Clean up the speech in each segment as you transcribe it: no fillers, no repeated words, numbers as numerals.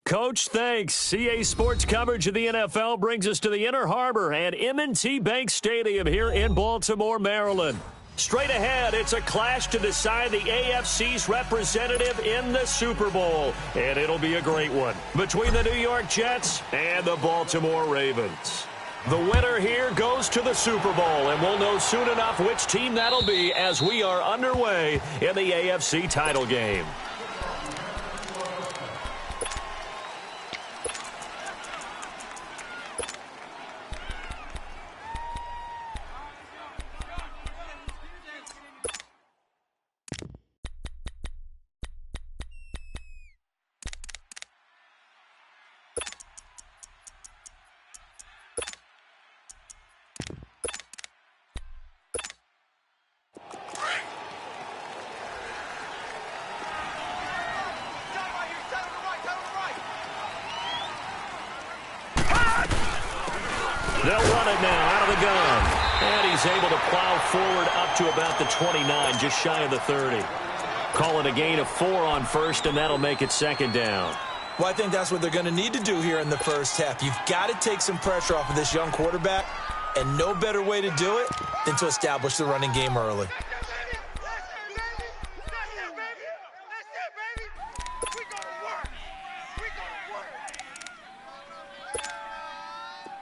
Coach, thanks. CA Sports coverage of the NFL brings us to the Inner Harbor and M&T Bank Stadium here in Baltimore, Maryland. Straight ahead, it's a clash to decide the AFC's representative in the Super Bowl. And it'll be a great one between the New York Jets and the Baltimore Ravens. The winner here goes to the Super Bowl, and we'll know soon enough which team that'll be as we are underway in the AFC title game. They'll run it now out of the gun. And he's able to plow forward up to about the 29, just shy of the 30. Call it a gain of 4 on first, and that'll make it second down. Well, I think that's what they're going to need to do here in the first half. You've got to take some pressure off of this young quarterback, and no better way to do it than to establish the running game early.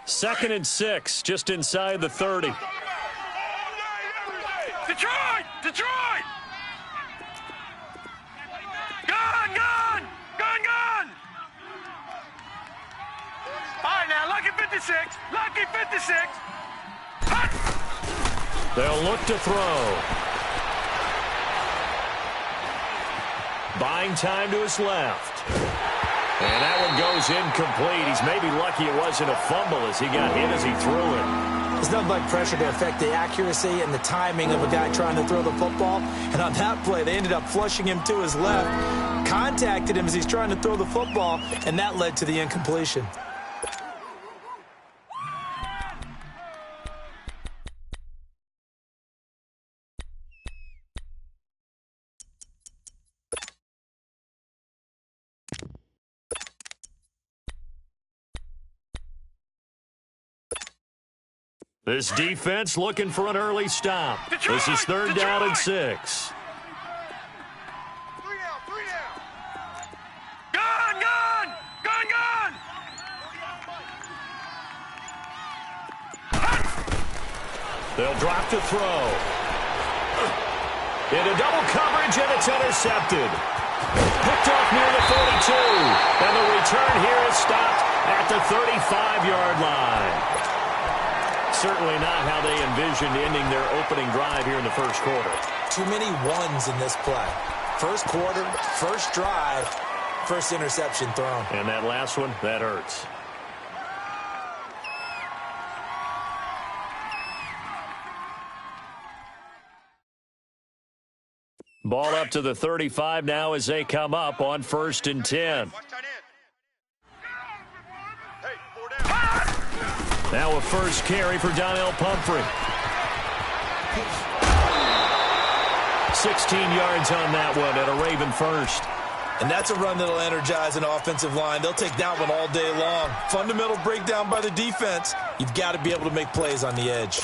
Second and 6, just inside the 30. Detroit! Detroit! Gun! Gun! Gun! Gun! All right, now, lucky 56. Lucky 56. Hut! They'll look to throw. Buying time to his left. And that one goes incomplete. He's maybe lucky it wasn't a fumble as he got hit as he threw it. There's nothing like pressure to affect the accuracy and the timing of a guy trying to throw the football. And on that play, they ended up flushing him to his left, contacted him as he's trying to throw the football, and that led to the incompletion. This defense looking for an early stop. Detroit! This is third down and 6. 3 down. Gun! Gun! Gun! Gun! Hut! They'll drop to throw. Into double coverage, and it's intercepted. Picked off near the 42. And the return here is stopped at the 35-yard line. Certainly not how they envisioned ending their opening drive here in the first quarter. Too many ones in this play. First quarter, first drive, first interception thrown. And that last one, that hurts. Ball up to the 35 now as they come up on 1st and 10. Now a first carry for Donnell Pumphrey. 16 yards on that one at a Raven first. And that's a run that'll energize an offensive line. They'll take that one all day long. Fundamental breakdown by the defense. You've got to be able to make plays on the edge.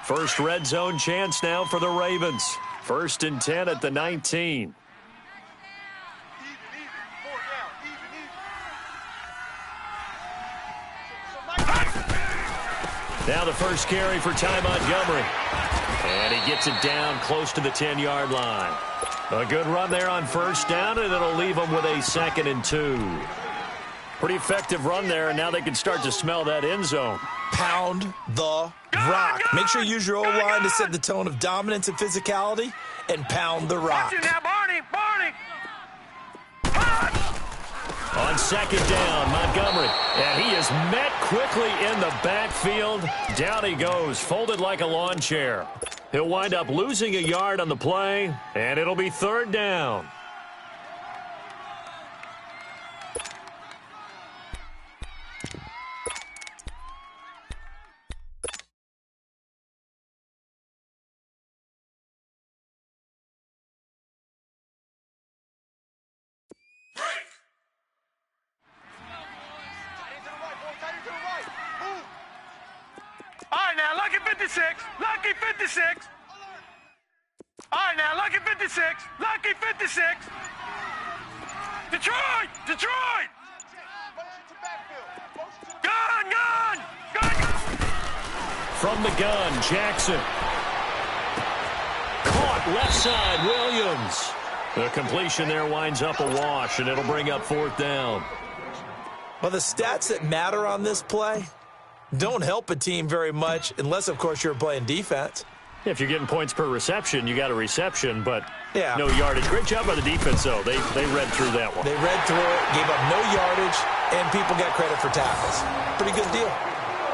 First red zone chance now for the Ravens. 1st and 10 at the 19. Now the first carry for Ty Montgomery. And he gets it down close to the 10-yard line. A good run there on first down, and it'll leave them with a 2nd and 2. Pretty effective run there, and now they can start to smell that end zone. Pound the rock. Make sure you use your O-line to set the tone of dominance and physicality, and pound the rock. Watch it now, Barney! Barney! On 2nd down, Montgomery. And he is met quickly in the backfield. Down he goes, folded like a lawn chair. He'll wind up losing a yard on the play, and it'll be 3rd down. 56. Lucky 56. All right, now, lucky 56. Lucky 56. Detroit! Detroit! Gun, gun! Gun, gun! From the gun, Jackson. Caught left side, Williams. The completion there winds up a wash, and it'll bring up 4th down. Well, the stats that matter on this play don't help a team very much unless, of course, you're playing defense. If you're getting points per reception, you got a reception, but yeah, no yardage. Great job by the defense, though. They read through that one. They read through it, gave up no yardage, and people got credit for tackles. Pretty good deal.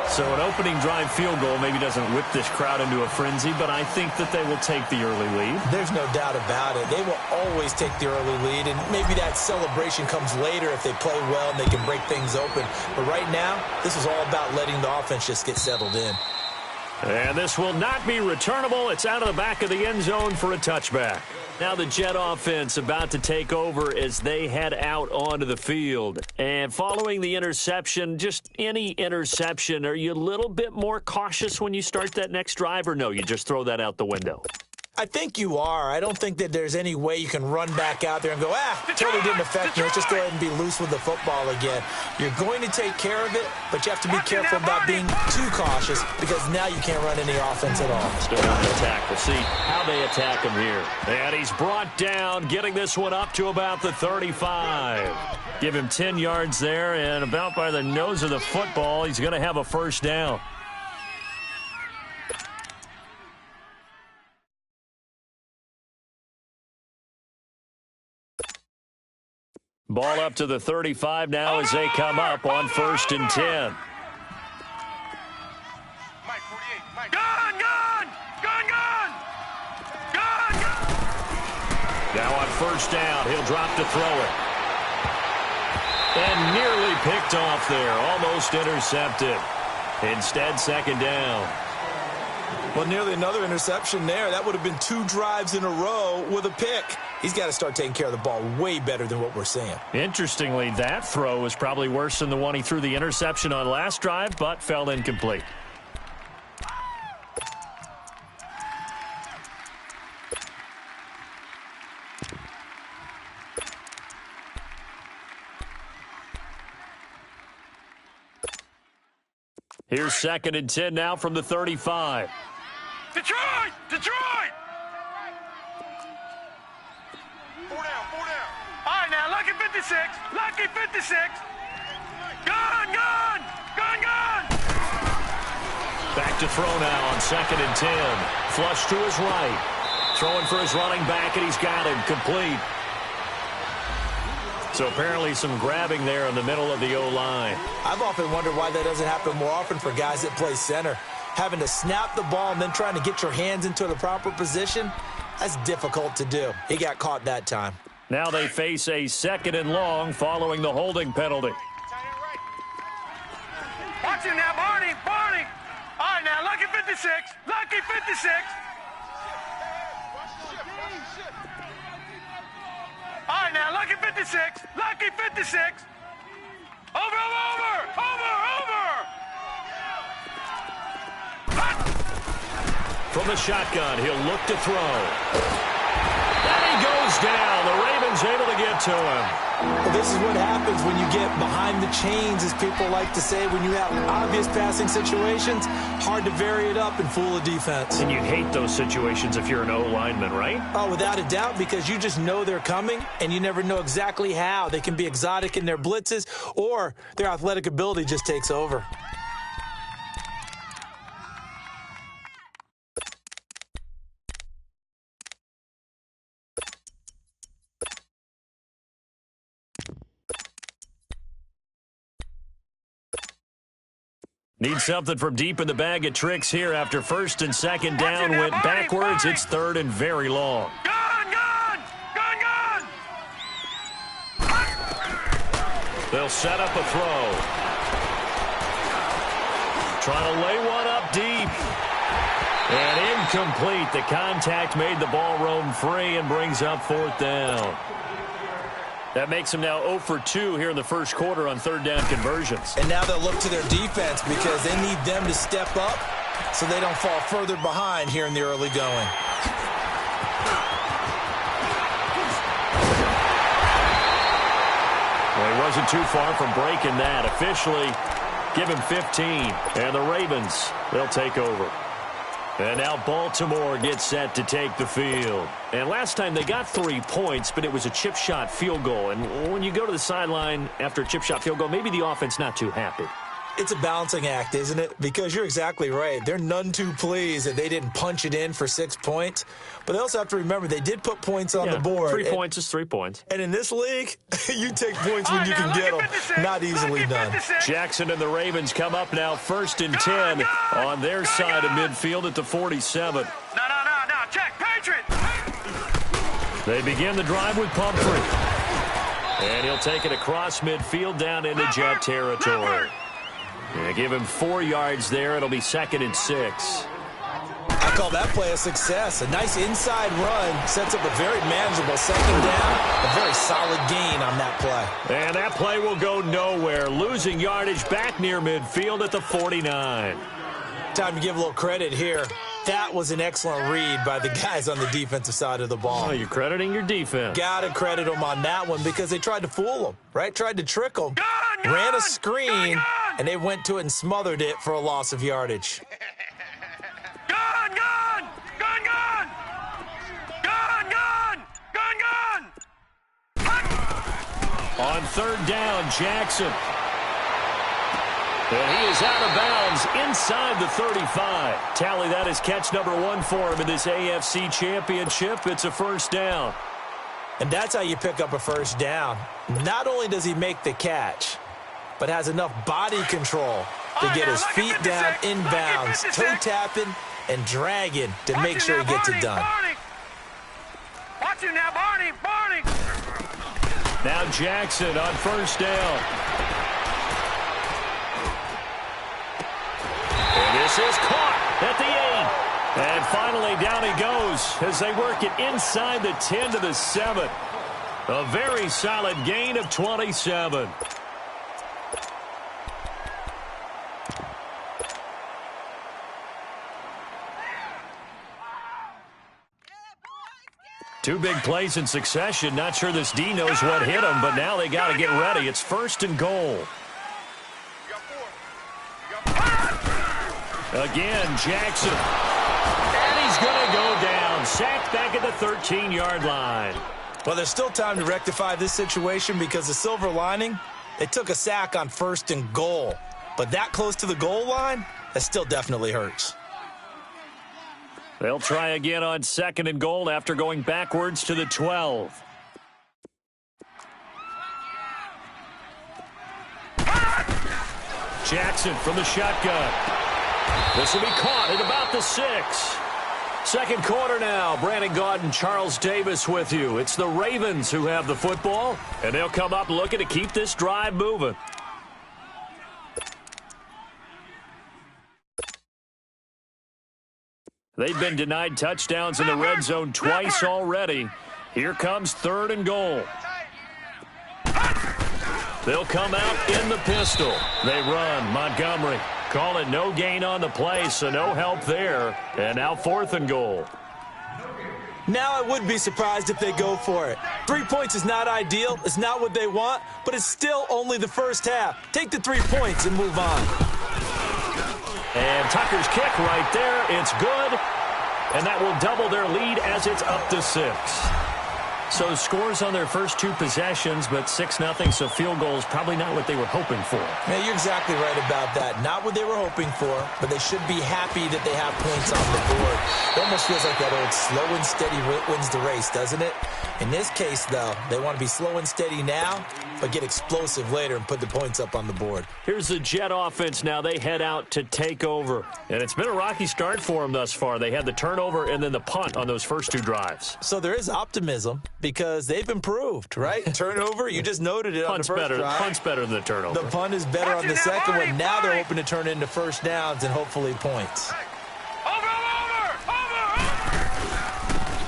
So an opening drive field goal maybe doesn't whip this crowd into a frenzy, but I think that they will take the early lead. There's no doubt about it. They will always take the early lead, and maybe that celebration comes later if they play well and they can break things open. But right now, this is all about letting the offense just get settled in. And this will not be returnable. It's out of the back of the end zone for a touchback. Now the Jet offense about to take over as they head out onto the field. And following the interception, just any interception, are you a little bit more cautious when you start that next drive, or no, you just throw that out the window? I think you are. I don't think that there's any way you can run back out there and go, totally didn't affect me. Let's just go ahead and be loose with the football again. You're going to take care of it, but you have to be careful about being too cautious because now you can't run any offense at all. Still on the attack. We'll see how they attack him here. And he's brought down, getting this one up to about the 35. Give him 10 yards there, and about by the nose of the football, he's going to have a 1st down. Ball up to the 35 now as they come up on 1st and 10. Gun, gun! Gun, gun! Gun, gun! Now on 1st down, he'll drop to throw it. And nearly picked off there, almost intercepted. Instead, 2nd down. Well, nearly another interception there. That would have been 2 drives in a row with a pick. He's got to start taking care of the ball way better than what we're seeing. Interestingly, that throw was probably worse than the one he threw the interception on last drive, but fell incomplete. Here's 2nd and 10 now from the 35. Detroit! Detroit! 4 down. All right, now, lucky 56. Lucky 56. Gun, gun! Gun, gun! Back to throw now on 2nd and 10. Flush to his right. Throwing for his running back, and he's got him complete. So apparently some grabbing there in the middle of the O-line. I've often wondered why that doesn't happen more often for guys that play center. Having to snap the ball and then trying to get your hands into the proper position, that's difficult to do. He got caught that time. Now they face a 2nd and long following the holding penalty. Watch him now, Barney! Barney! All right, now, lucky 56. Lucky 56. All right, now, lucky 56. Lucky 56. Over! From the shotgun, he'll look to throw. And he goes down. The Ravens able to get to him. Well, this is what happens when you get behind the chains, as people like to say. When you have obvious passing situations, hard to vary it up and fool a defense. And you hate those situations if you're an O-lineman, right? Oh, without a doubt, because you just know they're coming, and you never know exactly how. They can be exotic in their blitzes, or their athletic ability just takes over. Need something from deep in the bag of tricks here after 1st and 2nd down. Went backwards. It's 3rd and very long. Gun, gun! Gun, gun! They'll set up a throw. Trying to lay one up deep. And incomplete. The contact made the ball roam free and brings up 4th down. That makes him now 0 for 2 here in the first quarter on 3rd down conversions. And now they'll look to their defense because they need them to step up so they don't fall further behind here in the early going. Well, he wasn't too far from breaking that. Officially, give him 15. And the Ravens, they'll take over. And now Baltimore gets set to take the field. And last time they got 3 points, but it was a chip shot field goal. And when you go to the sideline after a chip shot field goal, maybe the offense not too happy. It's a balancing act, isn't it? Because you're exactly right. They're none too pleased that they didn't punch it in for 6 points. But they also have to remember they did put points on the board. 3 points is 3 points. And in this league, you take points when you can get them. Not easily done. Jackson and the Ravens come up now 1st and 10 on their side of midfield at the 47. No. Check, Patriot. They begin the drive with Pumphrey. And he'll take it across midfield down into Jet territory. And give him 4 yards there. It'll be 2nd and 6. I call that play a success. A nice inside run sets up a very manageable 2nd down. A very solid gain on that play. And that play will go nowhere. Losing yardage back near midfield at the 49. Time to give a little credit here. That was an excellent read by the guys on the defensive side of the ball. Oh, you're crediting your defense. Got to credit them on that one because they tried to fool them, right? Tried to trick them. Ran a screen, and they went to it and smothered it for a loss of yardage. Gun! On 3rd down, Jackson. And he is out of bounds inside the 35. Tally, that is catch number 1 for him in this AFC Championship. It's a 1st down. And that's how you pick up a 1st down. Not only does he make the catch, but has enough body control to get his feet down inbounds, toe tapping and dragging to make sure he gets it done. Watch him now, Barney. Now Jackson on 1st down. And this is caught at the 8. And finally down he goes as they work it inside the 10 to the 7. A very solid gain of 27. Two big plays in succession. Not sure this D knows what hit him, but now they got to get ready. It's 1st and goal. Again, Jackson. And he's going to go down. Sacked back at the 13-yard line. Well, there's still time to rectify this situation because the silver lining, they took a sack on 1st and goal. But that close to the goal line, that still definitely hurts. They'll try again on 2nd and goal after going backwards to the 12. Jackson from the shotgun. This will be caught at about the 6. 2nd quarter now. Brandon Gaudin and Charles Davis with you. It's the Ravens who have the football, and they'll come up looking to keep this drive moving. They've been denied touchdowns in the red zone twice already. Here comes 3rd and goal. They'll come out in the pistol. They run. Montgomery. Call it no gain on the play, so no help there. And now 4th and goal. Now I would be surprised if they go for it. 3 points is not ideal. It's not what they want, but it's still only the first half. Take the 3 points and move on. And Tucker's kick right there. It's good. And that will double their lead as it's up to 6. So scores on their first 2 possessions, but 6-0, so field goals probably not what they were hoping for. Yeah, you're exactly right about that. Not what they were hoping for, but they should be happy that they have points on the board. It almost feels like that old slow and steady wins the race, doesn't it? In this case, though, they want to be slow and steady now, but get explosive later and put the points up on the board. Here's the Jet offense now. They head out to take over. And it's been a rocky start for them thus far. They had the turnover and then the punt on those first 2 drives. So there is optimism because they've improved, right? Turnover, you just noted it on the first drive. Punt's better than the turnover. The punt is better on the second one. Now they're hoping to turn into 1st downs and hopefully points.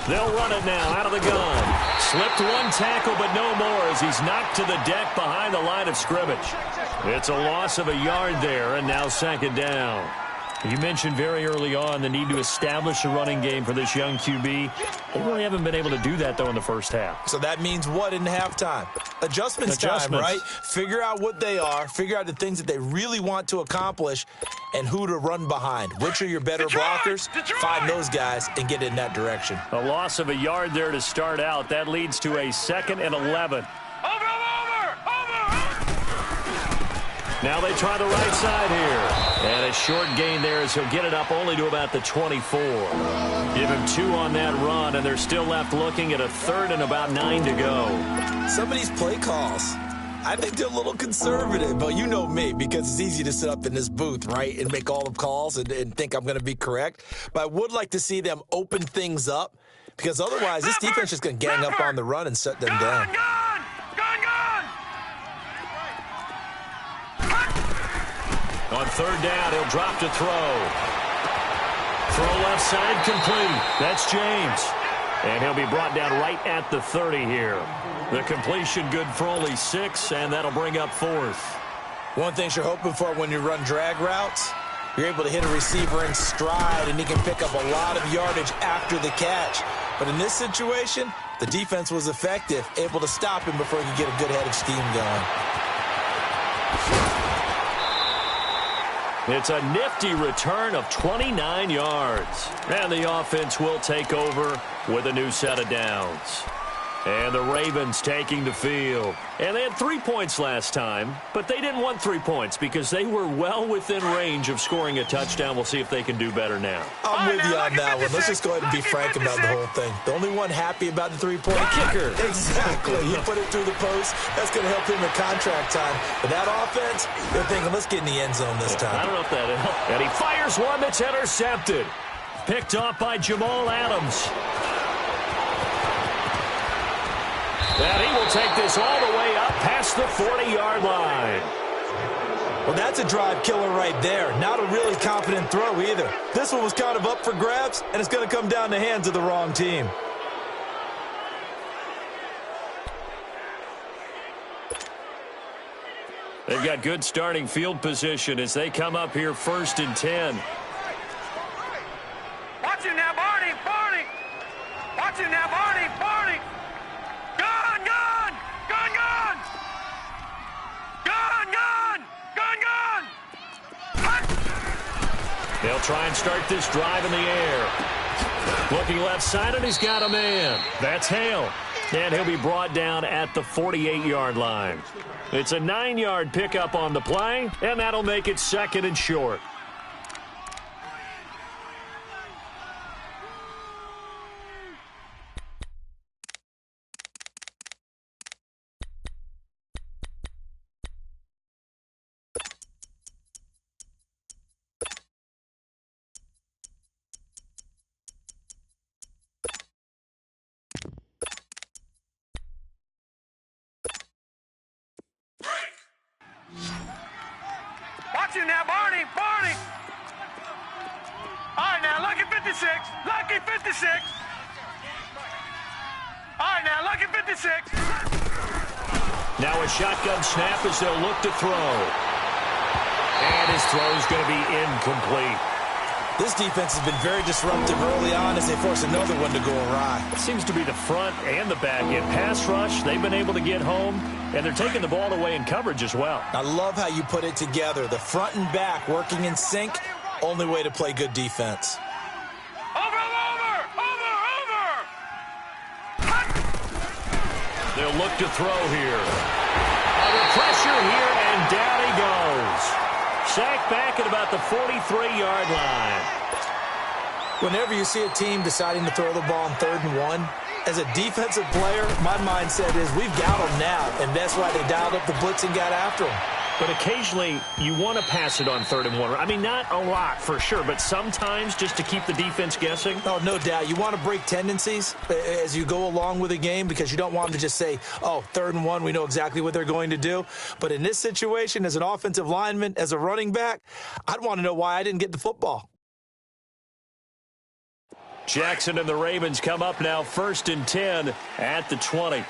They'll run it now out of the gun. Slipped 1 tackle, but no more as he's knocked to the deck behind the line of scrimmage. It's a loss of a yard there, and now 2nd down. You mentioned very early on the need to establish a running game for this young QB. They really haven't been able to do that, though, in the first half. So that means what in halftime? Adjustments time, right? Figure out what they are, figure out the things that they really want to accomplish, and who to run behind. Which are your better blockers? Find those guys and get in that direction. A loss of a yard there to start out. That leads to a 2nd and 11. Now they try the right side here. And a short gain there as he'll get it up only to about the 24. Give him 2 on that run, and they're still left looking at a 3rd and about 9 to go. Some of these play calls, I think they're a little conservative, but you know me, because it's easy to sit up in this booth, right, and make all the calls and think I'm going to be correct. But I would like to see them open things up, because otherwise this defense is going to gang up on the run and shut them down. On 3rd down, he'll drop to throw. Throw left side complete. That's James. And he'll be brought down right at the 30 here. The completion good for only 6, and that'll bring up 4th. One thing you're hoping for when you run drag routes, you're able to hit a receiver in stride, and he can pick up a lot of yardage after the catch. But in this situation, the defense was effective, able to stop him before he could get a good head of steam going. It's a nifty return of 29 yards. And the offense will take over with a new set of downs. And the Ravens taking the field. And they had 3 points last time, but they didn't want 3 points because they were well within range of scoring a touchdown. We'll see if they can do better now. I'm with you on that one. Let's just go ahead and be frank about the whole thing. The only one happy about the three-point kicker. Exactly. You put it through the post. That's going to help him in contract time. But that offense, they're thinking, let's get in the end zone this time. I don't know if that'll help. And he fires one that's intercepted. Picked off by Jamal Adams. And he will take this all the way up past the 40-yard line. Well, that's a drive killer right there. Not a really confident throw either. This one was kind of up for grabs, and it's going to come down the hands of the wrong team. They've got good starting field position as they come up here 1st and 10. Watch it now, Barney, Barney. Watch it now, Barney, Barney. Gun, gun, gun, gun. Gun, gun, gun, gun. They'll try and start this drive in the air. Looking left side, and he's got a man. That's Hale. And he'll be brought down at the 48-yard line. It's a 9-yard pickup on the play, and that'll make it 2nd and short. Watch it now, Barney, Barney. All right, now, lucky 56, lucky 56. All right, now, lucky 56. Now a shotgun snap as they'll look to throw. And his throw is going to be incomplete. This defense has been very disruptive early on as they force another one to go awry. It seems to be the front and the back end. Pass rush, they've been able to get home, and they're taking the ball away in coverage as well. I love how you put it together. The front and back working in sync, only way to play good defense. They'll look to throw here. Under pressure here, and down he goes. Sacked back at about the 43-yard line. Whenever you see a team deciding to throw the ball on 3rd and 1, as a defensive player, my mindset is we've got them now, and that's why they dialed up the blitz and got after them. But occasionally, you want to pass it on 3rd and 1. I mean, not a lot for sure, but sometimes just to keep the defense guessing. Oh, no doubt. You want to break tendencies as you go along with a game because you don't want them to just say, oh, 3rd and 1, we know exactly what they're going to do. But in this situation, as an offensive lineman, as a running back, I'd want to know why I didn't get the football. Jackson and the Ravens come up now 1st and 10 at the 20.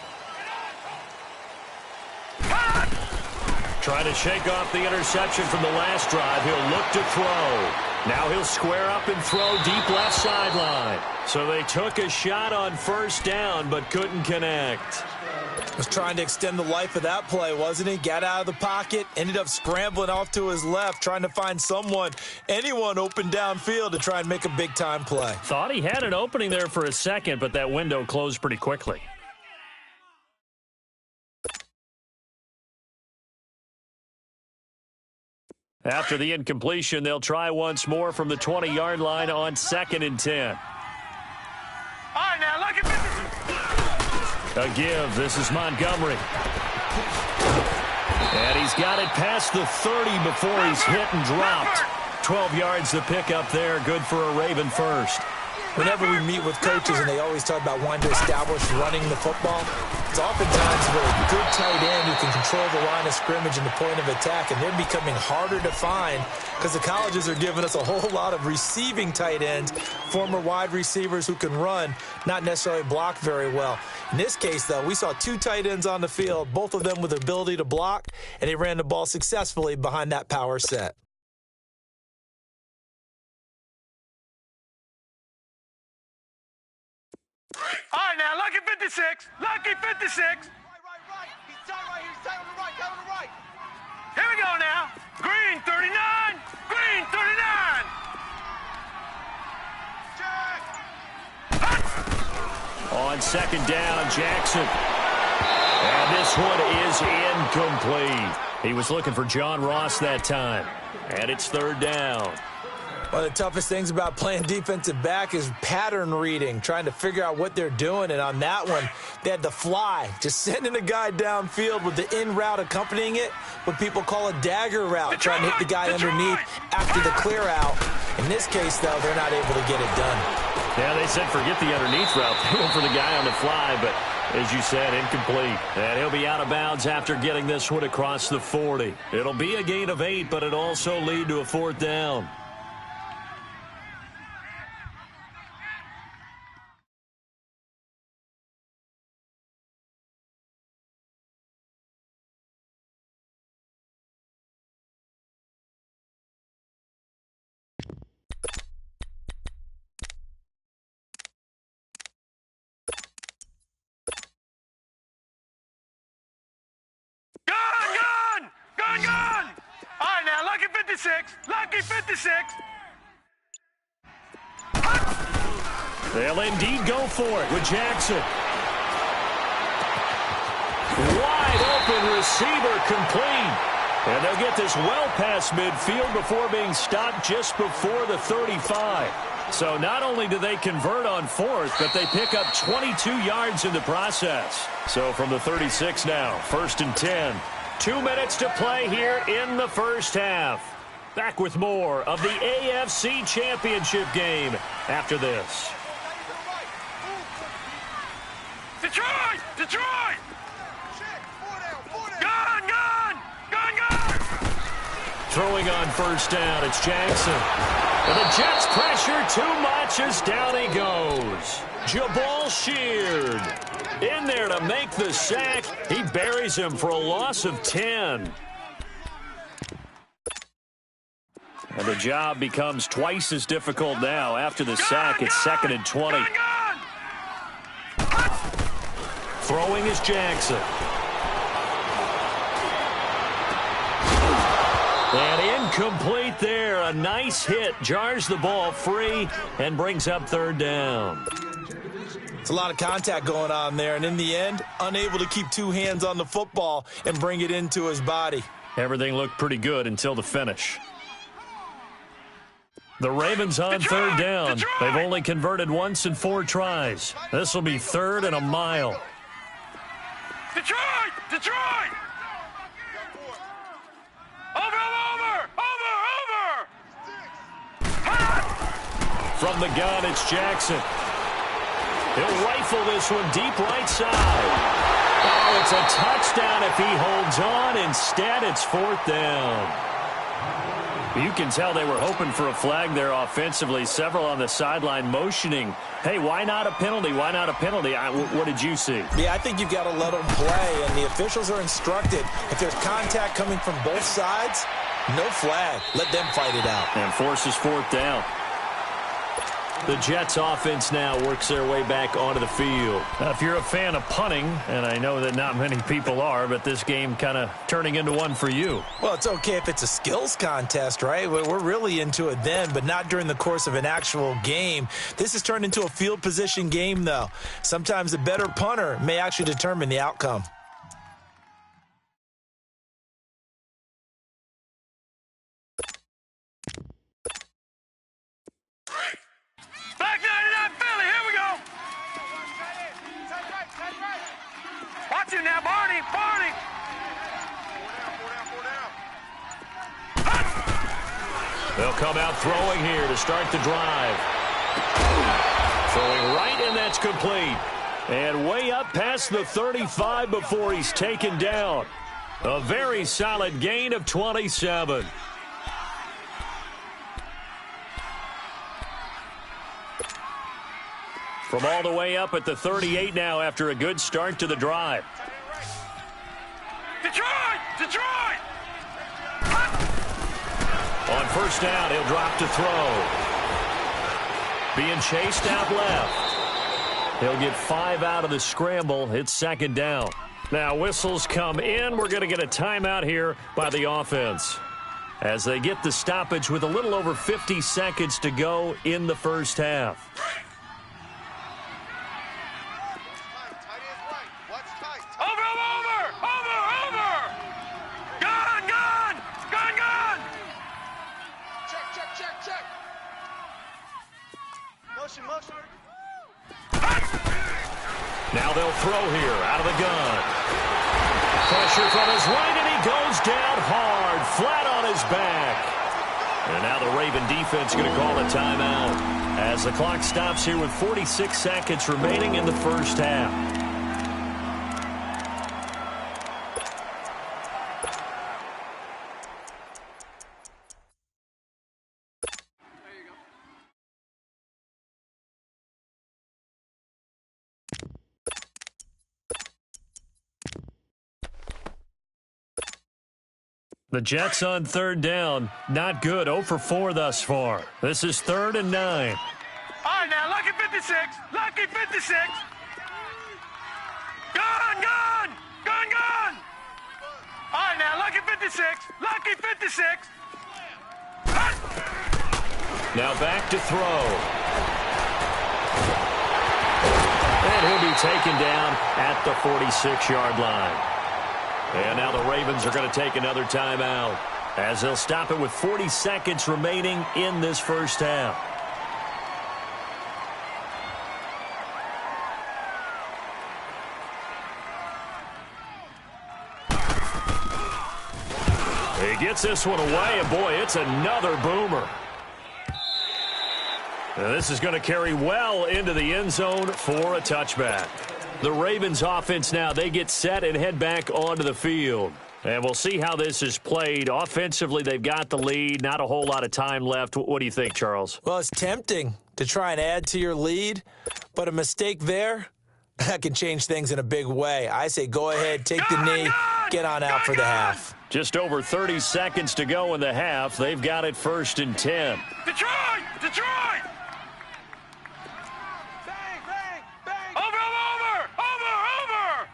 Trying to shake off the interception from the last drive. He'll look to throw. Now he'll square up and throw deep left sideline. So they took a shot on first down but couldn't connect. Was trying to extend the life of that play, wasn't he? Got out of the pocket, ended up scrambling off to his left, trying to find anyone open downfield to try and make a big-time play. Thought he had an opening there for a second, but that window closed pretty quickly. After the incompletion, they'll try once more from the 20-yard line on 2nd and 10. All right, now, look at this. A give. This is Montgomery. And he's got it past the 30 before he's hit and dropped. 12 yards to pick up there. Good for a Raven first. Whenever we meet with coaches and they always talk about wanting to establish running the football, it's oftentimes with a good tight end who can control the line of scrimmage and the point of attack, and they're becoming harder to find because the colleges are giving us a whole lot of receiving tight ends, former wide receivers who can run, not necessarily block very well. In this case, though, we saw 2 tight ends on the field, both of them with the ability to block, and they ran the ball successfully behind that power set. All right, now, lucky 56. Lucky 56. Right. He's tight right here. He's tight on the right. Tight on the right. Here we go now. Green 39. Green 39. Check. On 2nd down, Jackson. And this one is incomplete. He was looking for John Ross that time. And it's 3rd down. One of the toughest things about playing defensive back is pattern reading, trying to figure out what they're doing. And on that one, they had the fly, just sending a guy downfield with the in route accompanying it, what people call a dagger route, trying to hit the guy underneath after the clear out. In this case, though, they're not able to get it done. Yeah, they said forget the underneath route. They went for the guy on the fly, but as you said, incomplete. And he'll be out of bounds after getting this one across the 40. It'll be a gain of 8, but it'll also lead to a 4th down. Gun! All right, now, lucky 56. Lucky 56. They'll indeed go for it with Jackson. Wide open receiver complete. And they'll get this well past midfield before being stopped just before the 35. So not only do they convert on 4th, but they pick up 22 yards in the process. So from the 36 now, 1st and 10. 2 minutes to play here in the first half. Back with more of the AFC Championship game after this. Detroit! Detroit! Gun! Throwing on 1st down, it's Jackson. And the Jets pressure too much as down he goes. Jabal Sheard in there to make the sack. He buries him for a loss of 10. And the job becomes twice as difficult now. After the sack, it's 2nd and 20. Throwing is Jackson. And incomplete there. A nice hit. Jars the ball free and brings up 3rd down. It's a lot of contact going on there, and in the end, unable to keep 2 hands on the football and bring it into his body. Everything looked pretty good until the finish. The Ravens on 3rd down. They've only converted once in 4 tries. This will be 3rd and a mile. Detroit! Over! From the gun, it's Jackson. He'll rifle this one deep right side. Oh, it's a touchdown if he holds on. Instead, it's 4th down. You can tell they were hoping for a flag there offensively. Several on the sideline motioning, hey, why not a penalty? Why not a penalty? What did you see? Yeah, I think you've got to let them play, and the officials are instructed if there's contact coming from both sides, No flag. Let them fight it out. And forces fourth down. The Jets offense now works their way back onto the field. If you're a fan of punting, and I know that not many people are, but this game kind of turning into one for you. Well, it's okay if it's a skills contest, right? We're really into it then, but not during the course of an actual game. This has turned into a field position game, though. Sometimes the better punter may actually determine the outcome. Back 99 Philly, here we go. Watch it now, Barney, Barney. They'll come out throwing here to start the drive. Throwing right, and that's complete. And way up past the 35 before he's taken down. A very solid gain of 27. From all the way up at the 38 now after a good start to the drive. Detroit! Detroit! On first down, he'll drop to throw. Being chased out left. He'll get 5 out of the scramble. It's second down. Now whistles come in. We're going to get a timeout here by the offense as they get the stoppage with a little over 50 seconds to go in the first half. Now they'll throw here out of the gun. Pressure from his right, and he goes down hard, flat on his back. And now the Raven defense going to call a timeout as the clock stops here with 46 seconds remaining in the first half. The Jets on third down. Not good. 0 for 4 thus far. This is 3rd and 9. All right, now, lucky 56. Lucky 56. Gun, gun. Gun, gun. All right, now, lucky 56. Lucky 56. Now back to throw. And he'll be taken down at the 46-yard line. And now the Ravens are going to take another timeout as they'll stop it with 40 seconds remaining in this first half. He gets this one away, and boy, it's another boomer. Now this is going to carry well into the end zone for a touchback. The Ravens offense now, they get set and head back onto the field. And we'll see how this is played. Offensively, they've got the lead. Not a whole lot of time left. What do you think, Charles? Well, it's tempting to try and add to your lead, but a mistake there, that can change things in a big way. I say go ahead, take the knee, get on out for the half. Just over 30 seconds to go in the half. They've got it 1st and 10. Detroit! Detroit! Bang, bang, bang. Over, over, over, over!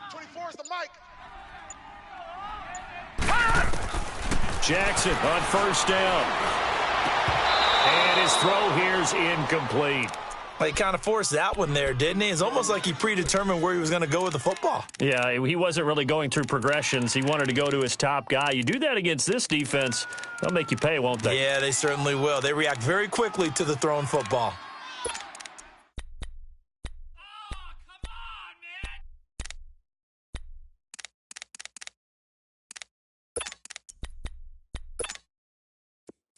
24 is the mic. Jackson on first down. And his throw here's incomplete. Well, he kind of forced that one there, didn't he? It's almost like he predetermined where he was going to go with the football. Yeah, he wasn't really going through progressions. He wanted to go to his top guy. You do that against this defense, they'll make you pay, won't they? Yeah, they certainly will. They react very quickly to the thrown football.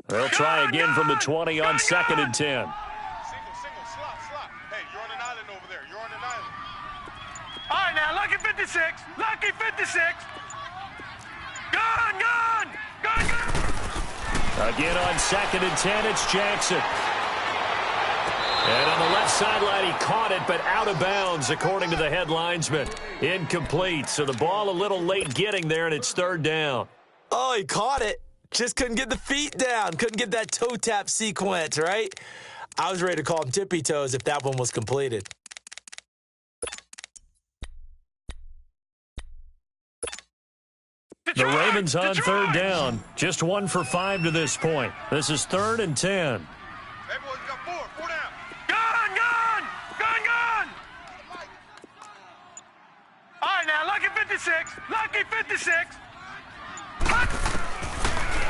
They'll try again from the 20 on 2nd and 10. Single, slot. Hey, you're on an island over there. You're on an island. All right, now, lucky 56. Lucky 56. Gun, gun, gun, gun. Again on 2nd and 10, it's Jackson. And on the left sideline, he caught it, but out of bounds, according to the head linesman. Incomplete, so the ball a little late getting there, and it's 3rd down. Oh, he caught it. Just couldn't get the feet down. Couldn't get that toe tap sequence, right? I was ready to call him tippy toes if that one was completed. The Ravens on third down. Just 1 for 5 to this point. This is 3rd and 10. Hey, boys, you got 4 down. Gun! All right, now, lucky 56. Lucky 56.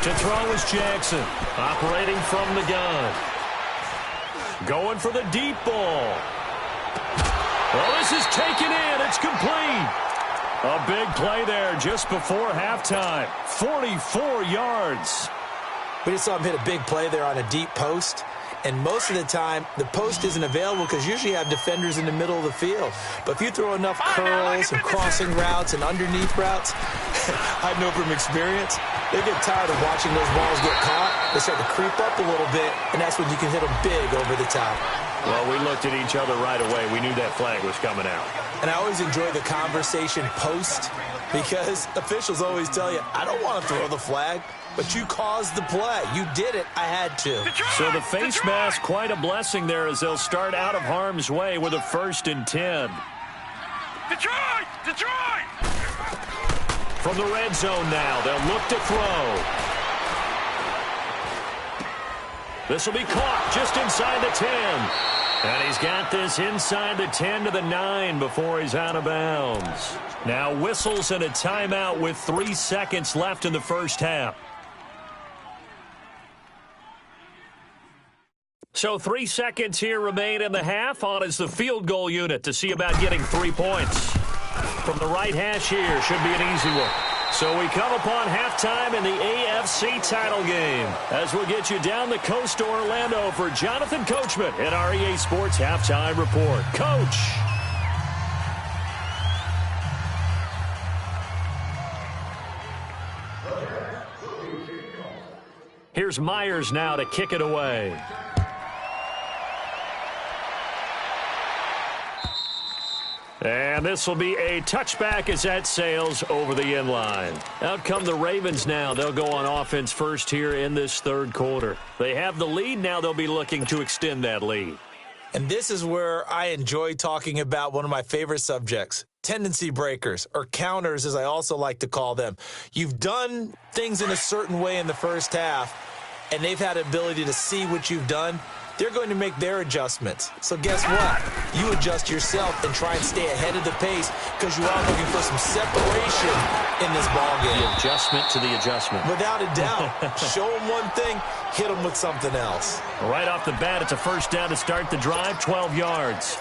To throw is Jackson, operating from the gun. Going for the deep ball. Oh, this is taken in. It's complete. A big play there just before halftime. 44 yards. We just saw him hit a big play there on a deep post. And most of the time, the post isn't available because usually you have defenders in the middle of the field. But if you throw enough curls and crossing routes and underneath routes, I know from experience, they get tired of watching those balls get caught. They start to creep up a little bit, and that's when you can hit them big over the top. Well, we looked at each other right away. We knew that flag was coming out. And I always enjoy the conversation post because officials always tell you, I don't want to throw the flag. But you caused the play. You did it. I had to. So the face mask, quite a blessing there as they'll start out of harm's way with a 1st and 10. Detroit! From the red zone now, they'll look to throw. This will be caught just inside the 10. And he's got this inside the 10 to the 9 before he's out of bounds. Now whistles and a timeout with 3 seconds left in the first half. So 3 seconds here remain in the half. On is the field goal unit to see about getting 3 points. From the right hash here, should be an easy one. So we come upon halftime in the AFC title game as we'll get you down the coast to Orlando for Jonathan Coachman at our EA Sports Halftime Report. Coach. Here's Myers now to kick it away. And this will be a touchback as that sails over the end line. Out come the Ravens now. They'll go on offense first here in this third quarter. They have the lead. Now they'll be looking to extend that lead. And this is where I enjoy talking about one of my favorite subjects, tendency breakers, or counters as I also like to call them. You've done things in a certain way in the first half, and they've had the ability to see what you've done. They're going to make their adjustments. So guess what? You adjust yourself and try and stay ahead of the pace because you are looking for some separation in this ballgame. The adjustment to the adjustment. Without a doubt. Show them one thing, hit them with something else. Right off the bat, it's a first down to start the drive, 12 yards.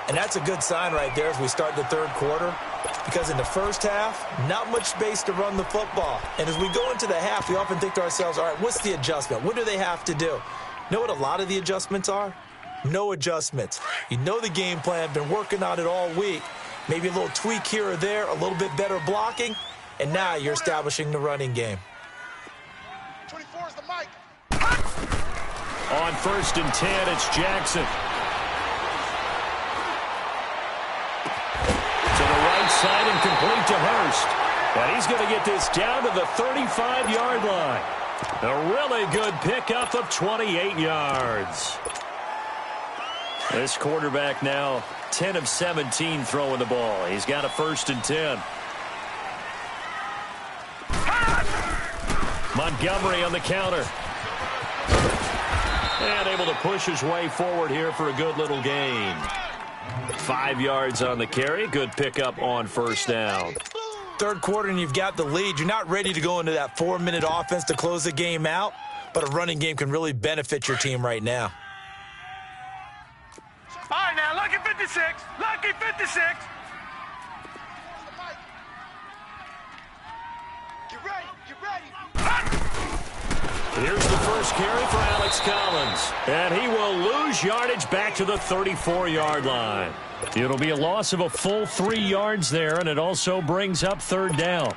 And that's a good sign right there as we start the third quarter because in the first half, not much space to run the football. And as we go into the half, we often think to ourselves, all right, what's the adjustment? What do they have to do? Know what a lot of the adjustments are? No adjustments. You know the game plan, been working on it all week. Maybe a little tweak here or there, a little bit better blocking, and now you're establishing the running game. 24 is the mic. On 1st and 10, it's Jackson. To the right side and complete to Hurst. And he's going to get this down to the 35-yard line. A really good pickup of 28 yards. This quarterback now 10 of 17 throwing the ball. He's got a 1st and 10. Montgomery on the counter. And able to push his way forward here for a good little gain. 5 yards on the carry. Good pickup on 1st down. Third quarter and you've got the lead. You're not ready to go into that 4-minute offense to close the game out, but a running game can really benefit your team right now. All right, now, lucky 56. Lucky 56. Get ready. Get ready. Here's the first carry for Alex Collins. And he will lose yardage back to the 34-yard line. It'll be a loss of a full 3 yards there, and it also brings up 3rd down.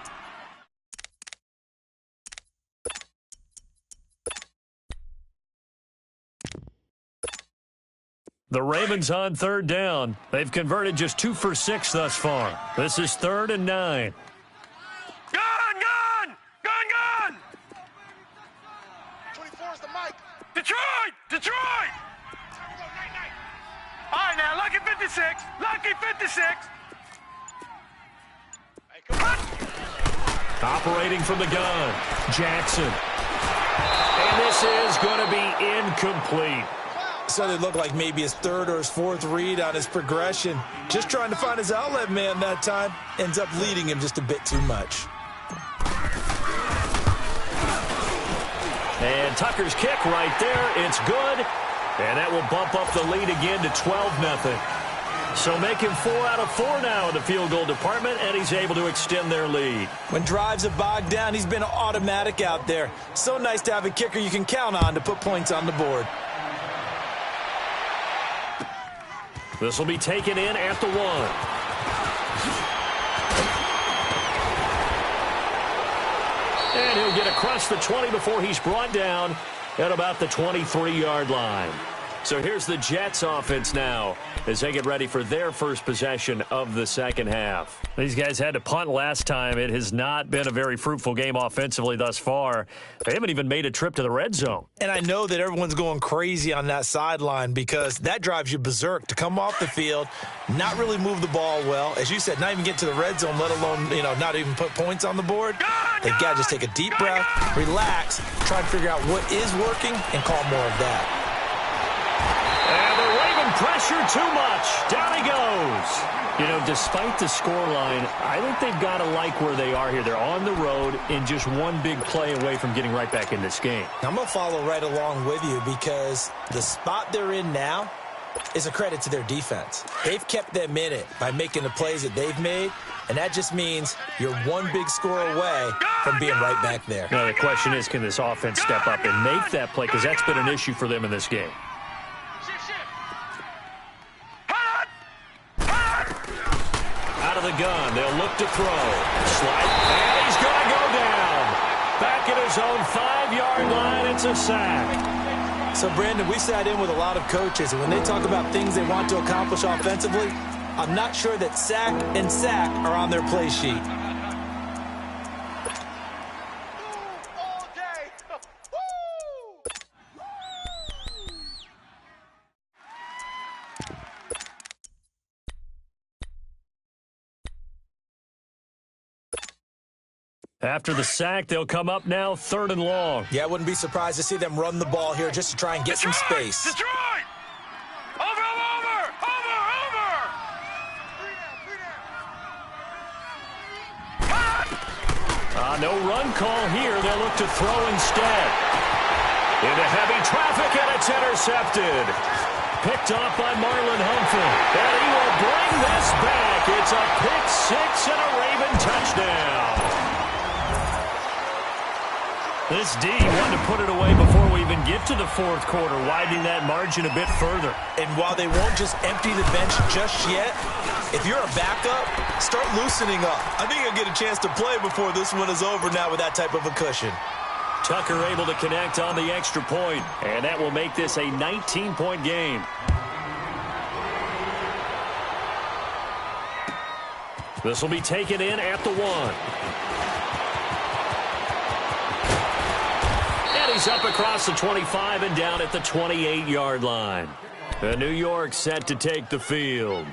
The Ravens on 3rd down. They've converted just 2 for 6 thus far. This is 3rd and 9. Gun! 56. Lucky 56. Hey, come on. Operating from the gun, Jackson. And this is going to be incomplete. So it looked like maybe his third or his fourth read on his progression. Just trying to find his outlet man that time. Ends up leading him just a bit too much. And Tucker's kick right there. It's good. And that will bump up the lead again to 12-0. So make him 4 out of 4 now in the field goal department, and he's able to extend their lead. When drives are bogged down, he's been automatic out there. So nice to have a kicker you can count on to put points on the board. This will be taken in at the 1. And he'll get across the 20 before he's brought down at about the 23-yard line. So here's the Jets offense now as they get ready for their first possession of the second half. These guys had to punt last time. It has not been a very fruitful game offensively thus far. They haven't even made a trip to the red zone. And I know that everyone's going crazy on that sideline because that drives you berserk to come off the field, not really move the ball well. As you said, not even get to the red zone, let alone, not even put points on the board. They've got to just take a deep breath, relax, try to figure out what is working, and call more of that. And they're waving pressure too much. Down he goes. Despite the scoreline, I think they've got to like where they are here. They're on the road and just one big play away from getting right back in this game. I'm going to follow right along with you because the spot they're in now is a credit to their defense. They've kept them in it by making the plays that they've made, and that just means you're one big score away from being right back there. Now, the question is, can this offense step up and make that play? Because that's been an issue for them in this game. Out of the gun, they'll look to throw. Slide, and he's going to go down. Back at his own 5-yard line, it's a sack. So, Brandon, we sat in with a lot of coaches, and when they talk about things they want to accomplish offensively, I'm not sure that sack and sack are on their play sheet. All day. Woo! After the sack, they'll come up now 3rd and long. Yeah, I wouldn't be surprised to see them run the ball here just to try and get some space. Detroit! Over! No run call here. They'll look to throw instead. Into heavy traffic, and it's intercepted. Picked off by Marlon Humphrey. And he will bring this back. It's a pick six and a Raven touchdown. This D wanted to put it away before we even get to the 4th quarter, widening that margin a bit further. And while they won't just empty the bench just yet, if you're a backup, start loosening up. I think you'll get a chance to play before this one is over now with that type of a cushion. Tucker able to connect on the extra point, and that will make this a 19-point game. This will be taken in at the 1. He's up across the 25 and down at the 28-yard line. New York set to take the field.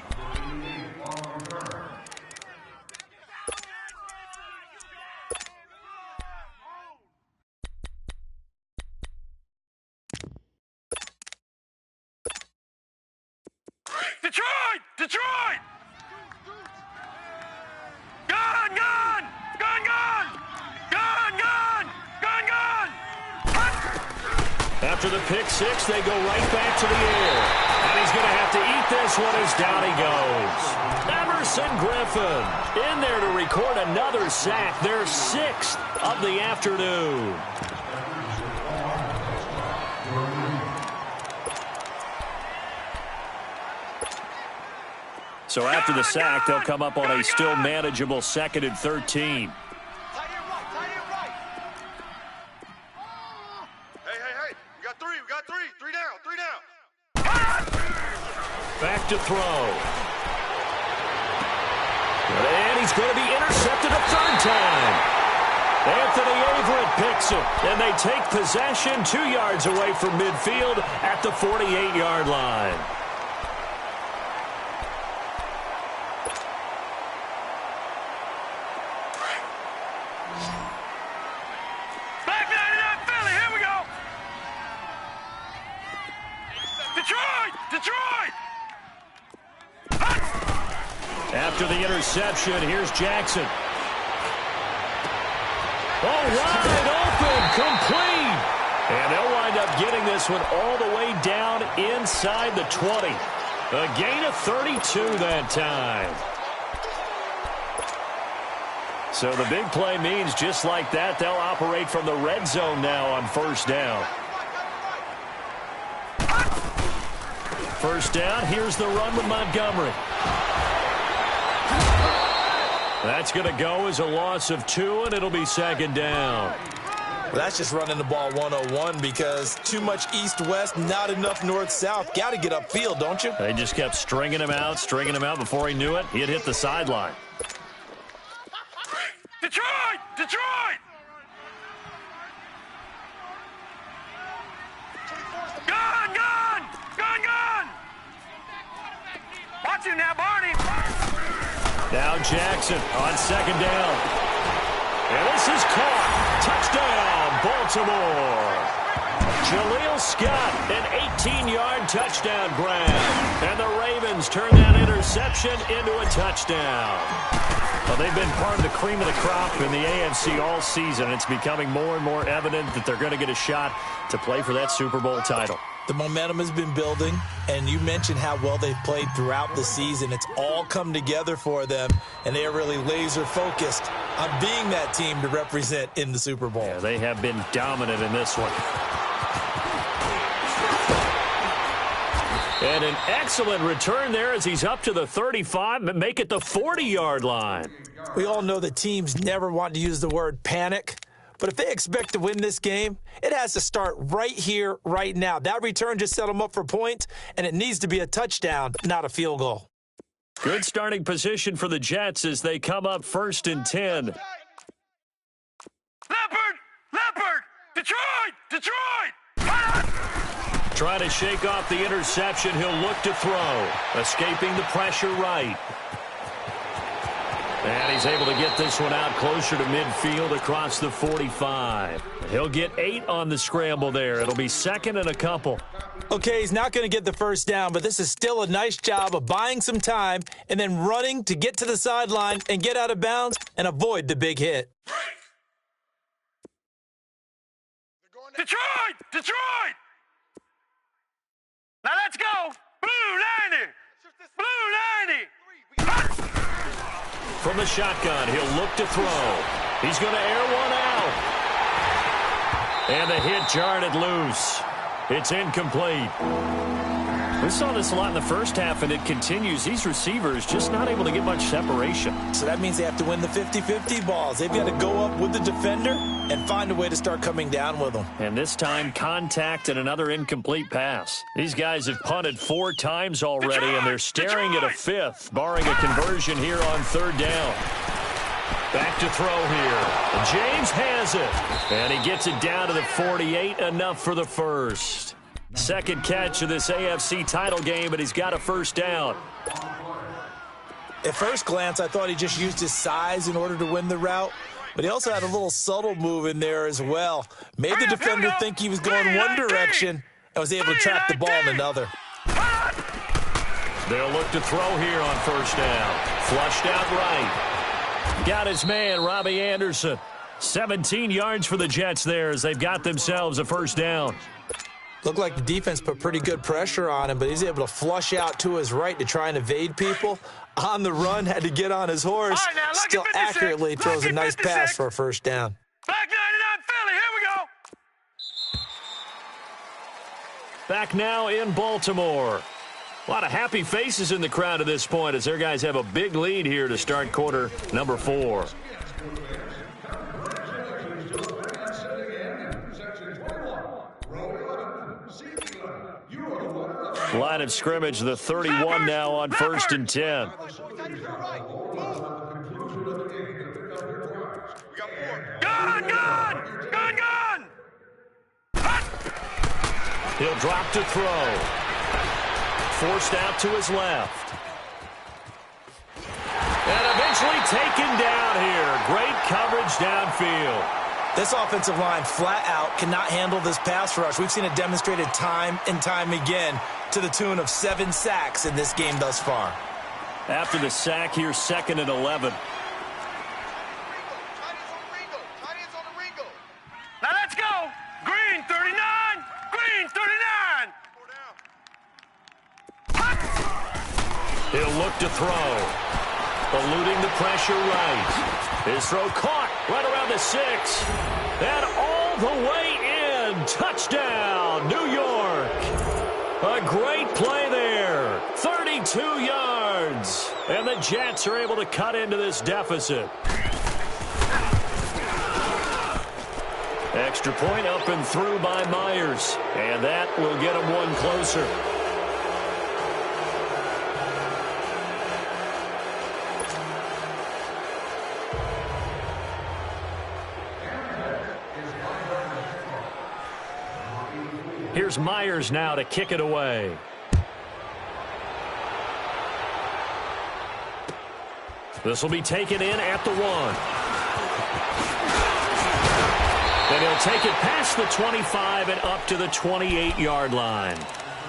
Detroit! Gun! After the pick six, they go right back to the air. And he's going to have to eat this one as down he goes. Emerson Griffin in there to record another sack, their 6th of the afternoon. So after the sack, they'll come up on a still manageable 2nd and 13. Back to throw. And he's going to be intercepted a 3rd time. Anthony Averett picks it, and they take possession 2 yards away from midfield at the 48-yard line. Detroit! After the interception, here's Jackson. Oh, wide open, complete. And they'll wind up getting this one all the way down inside the 20. A gain of 32 that time. So the big play means just like that, they'll operate from the red zone now on first down. First down, here's the run with Montgomery. That's going to go as a loss of 2, and it'll be second down. Well, that's just running the ball 101 because too much east-west, not enough north-south. Got to get upfield, don't you? They just kept stringing him out. Before he knew it, he had hit the sideline. Detroit! Detroit! Gun! Gun! Gun! Gun! Watch him now, Barney! Now Jackson on second down. And this is caught. Touchdown, Baltimore. Jaleel Scott, an 18-yard touchdown grab. And the Ravens turn that interception into a touchdown. Well, they've been part of the cream of the crop in the AFC all season. It's becoming more and more evident that they're going to get a shot to play for that Super Bowl title. The momentum has been building, and you mentioned how well they've played throughout the season. It's all come together for them, and they are really laser-focused on being that team to represent in the Super Bowl. Yeah, they have been dominant in this one. And an excellent return there as he's up to the 35, but make it the 40-yard line. We all know that teams never want to use the word panic, but if they expect to win this game, it has to start right here, right now. That return just set them up for points, and it needs to be a touchdown, not a field goal. Good starting position for the Jets as they come up 1st and 10. Leopard! Leopard! Detroit! Detroit! Trying to shake off the interception. He'll look to throw. Escaping the pressure right. And he's able to get this one out closer to midfield across the 45. He'll get 8 on the scramble there. It'll be second and a couple. Okay, he's not going to get the first down, but this is still a nice job of buying some time and then running to get to the sideline and get out of bounds and avoid the big hit. Detroit! Detroit! Now let's go! Blue 90! Blue 90! From the shotgun, he'll look to throw. He's going to air one out. And the hit jarred it loose. It's incomplete. We saw this a lot in the first half, and it continues. These receivers just not able to get much separation. So that means they have to win the 50-50 balls. They've got to go up with the defender and find a way to start coming down with them. And this time, contact and another incomplete pass. These guys have punted 4 times already, and they're staring at a 5th, barring a conversion here on 3rd down. Back to throw here. James has it. And he gets it down to the 48, enough for the first. Second catch of this AFC title game, but he's got a first down. At first glance, I thought he just used his size in order to win the route, but he also had a little subtle move in there as well. Made the defender think he was going one direction and was able to track the ball in another. They'll look to throw here on first down. Flushed out right. Got his man, Robbie Anderson. 17 yards for the Jets there as they've got themselves a first down. Looked like the defense put pretty good pressure on him, but he's able to flush out to his right to try and evade people. On the run, had to get on his horse. Right, now, still 56, accurately throws a nice 56. pass for a first down. Back 99 Philly, here we go! Back now in Baltimore. A lot of happy faces in the crowd at this point as their guys have a big lead here to start quarter number 4. Line of scrimmage, the 31 now on 1st and 10. Gun! Gun! Gun! Gun! He'll drop to throw. Forced out to his left. And eventually taken down here. Great coverage downfield. This offensive line flat out cannot handle this pass rush. We've seen it demonstrated time and time again to the tune of 7 sacks in this game thus far. After the sack, here's 2nd and 11. Now let's go. Green 39. Green 39. He'll look to throw. Eluding the pressure right. His throw caught right around the 6. And all the way in. Touchdown, New York. A great play there. 32 yards. And the Jets are able to cut into this deficit. Extra point up and through by Myers. And that will get him one closer. Here's Myers now to kick it away. This will be taken in at the 1. Then he'll take it past the 25 and up to the 28-yard line.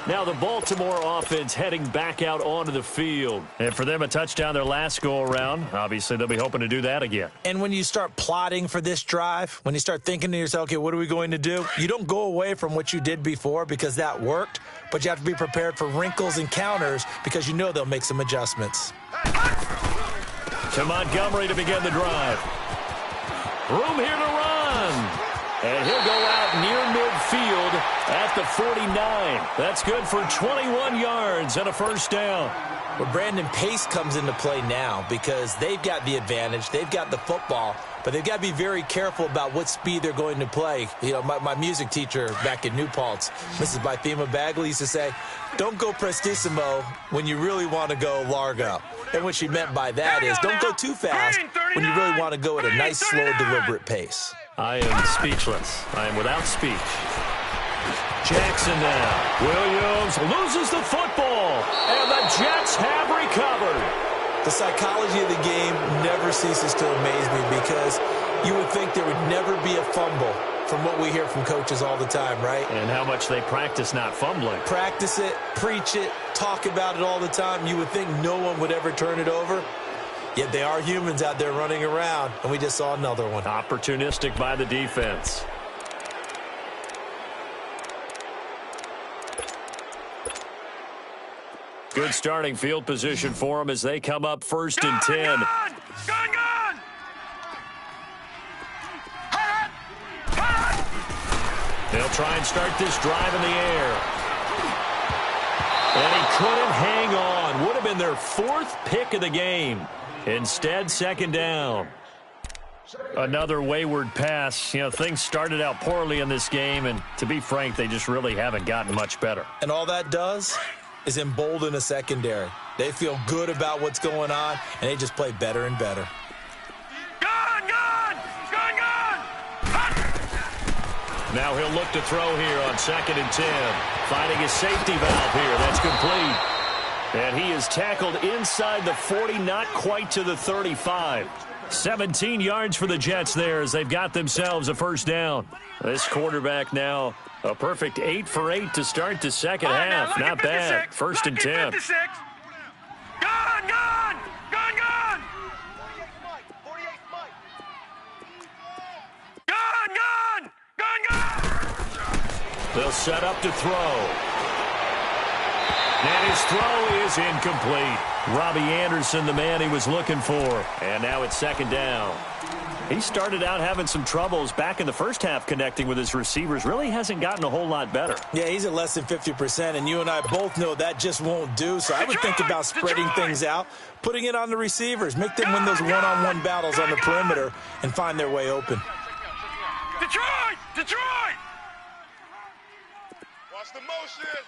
Now the Baltimore offense heading back out onto the field. And for them, a touchdown their last go-around. Obviously, they'll be hoping to do that again. And when you start plotting for this drive, when you start thinking to yourself, okay, what are we going to do? You don't go away from what you did before because that worked, but you have to be prepared for wrinkles and counters because you know they'll make some adjustments. To Montgomery to begin the drive. Room here to run. And he'll go out near midfield at the 49. That's good for 21 yards and a first down. Well, Brandon, pace comes into play now because they've got the advantage. They've got the football, but they've got to be very careful about what speed they're going to play. You know, my music teacher back in New Paltz, Mrs. Bythema Bagley, used to say, don't go prestissimo when you really want to go largo. And what she meant by that is don't go too fast when you really want to go at a nice, slow, deliberate pace. I am speechless. I am without speech. Jackson now. Williams loses the football, and the Jets have recovered. The psychology of the game never ceases to amaze me because you would think there would never be a fumble from what we hear from coaches all the time, right? And how much they practice not fumbling. Practice it, preach it, talk about it all the time. You would think no one would ever turn it over. Yet they are humans out there running around, and we just saw another one. Opportunistic by the defense. Good starting field position for them as they come up 1st and 10. Gun! They'll try and start this drive in the air. And he couldn't hang on. Would have been their 4th pick of the game. Instead, 2nd down. Another wayward pass. You know, things started out poorly in this game, and to be frank, they just really haven't gotten much better. And all that does is embolden a secondary. They feel good about what's going on, and they just play better and better. Gun! Now he'll look to throw here on 2nd and 10. Finding his safety valve here. That's complete. And he is tackled inside the 40, not quite to the 35. 17 yards for the Jets there as they've got themselves a first down. This quarterback now a perfect 8 for 8 to start the second half. Not bad. 1st and 10. 56. Gun! They'll set up to throw. And his throw is incomplete. Robbie Anderson, the man he was looking for. And now it's 2nd down. He started out having some troubles back in the first half connecting with his receivers. Really hasn't gotten a whole lot better. Yeah, he's at less than 50%, and you and I both know that just won't do. So I would think about spreading things out, putting it on the receivers, make them win those one-on-one battles on the perimeter, and find their way open. Detroit! Watch the motion.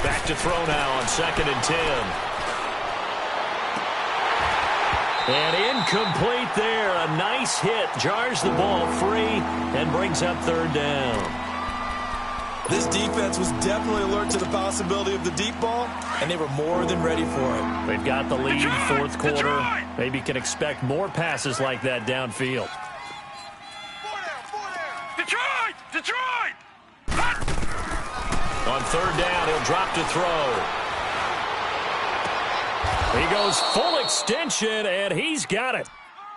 Back to throw now on 2nd and 10. And incomplete there. A nice hit. Jars the ball free and brings up 3rd down. This defense was definitely alert to the possibility of the deep ball, and they were more than ready for it. They've got the lead fourth quarter. Maybe can expect more passes like that downfield. Detroit! Detroit! On third down, he'll drop to throw. He goes full extension, and he's got it.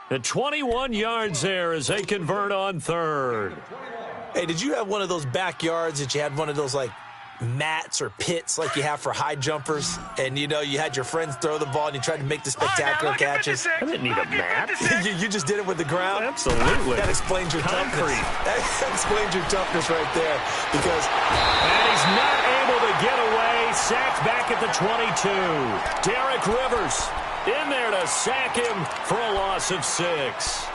The 21 yards there as they convert on third. Hey, did you have one of those backyards that you had one of those, like, mats or pits like you have for high jumpers? And, you know, you had your friends throw the ball and you tried to make the spectacular catches? I didn't need a mat. you just did it with the ground? Absolutely. That explains your toughness. That explains your toughness right there. Because... And he's not able to get away. Sacked back at the 22. Derek Rivers in there to sack him for a loss of 6.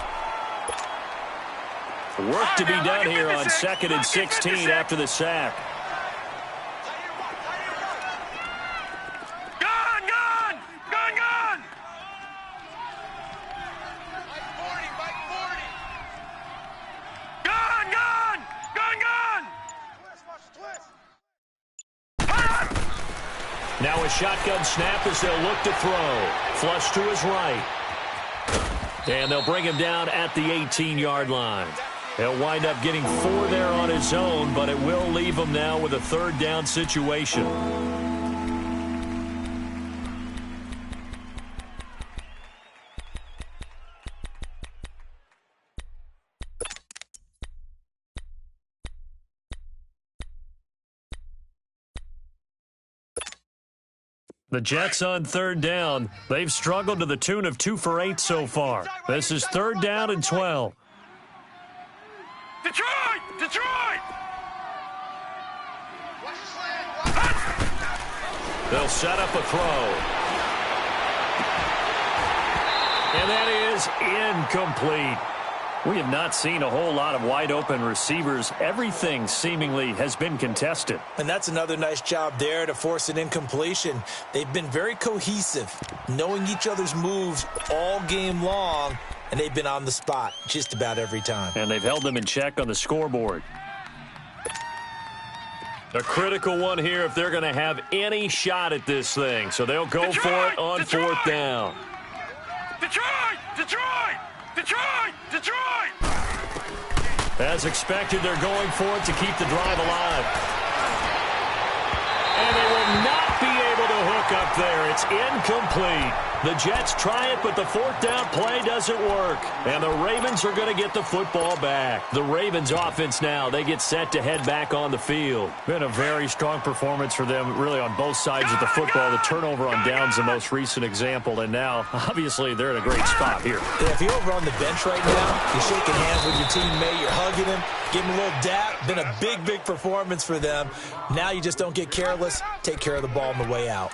Work to be done here on 2nd and 16 after the sack. Gone! Gone! Gone! Gone! Gone! Gone! Gone! Gone! Now a shotgun snap as they'll look to throw. Flush to his right. And they'll bring him down at the 18-yard line. He'll wind up getting 4 there on his own, but it will leave him now with a third down situation. The Jets on third down. They've struggled to the tune of 2 for 8 so far. This is third down and 12. Detroit! Detroit! They'll set up a throw. And that is incomplete. We have not seen a whole lot of wide-open receivers. Everything seemingly has been contested. And that's another nice job there to force an incompletion. They've been very cohesive, knowing each other's moves all game long, and they've been on the spot just about every time. And they've held them in check on the scoreboard. A critical one here if they're going to have any shot at this thing. So they'll go Detroit! for it on Detroit! fourth down. Detroit! Detroit! Detroit! Detroit! As expected, they're going for it to keep the drive alive. And they will not be able to hook up there. It's incomplete. The Jets try it, but the fourth down play doesn't work. And the Ravens are going to get the football back. The Ravens offense now, they get set to head back on the field. Been a very strong performance for them, really on both sides of the football. The turnover on downs, the most recent example. And now, obviously, they're in a great spot here. Yeah, if you're over on the bench right now, you're shaking hands with your teammate, you're hugging him, give him a little dap. Been a big, big performance for them. Now you just don't get careless. Take care of the ball on the way out.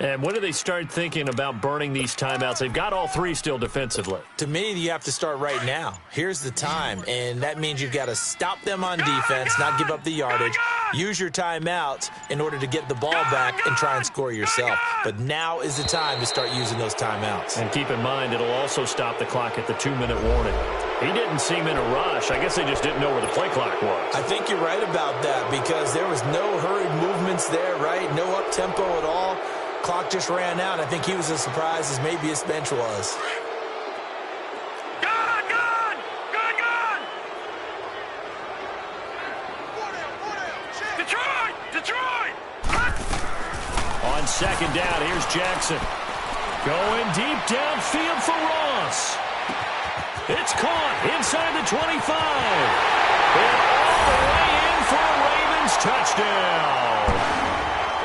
And when do they start thinking about burning these timeouts? They've got all 3 still defensively. To me, you have to start right now. Here's the time, and that means you've got to stop them on defense, not give up the yardage, use your timeouts in order to get the ball back and try and score yourself. But now is the time to start using those timeouts. And keep in mind, it'll also stop the clock at the 2-minute warning. He didn't seem in a rush. I guess they just didn't know where the play clock was. I think you're right about that because there was no hurried movements there, right? No up-tempo at all. Clock just ran out. I think he was as surprised as maybe his bench was. Gone! Gone! Gone! Gone! Detroit! Detroit! On second down, here's Jackson. Going deep downfield for Ross. It's caught inside the 25. And all the way in for a Ravens touchdown.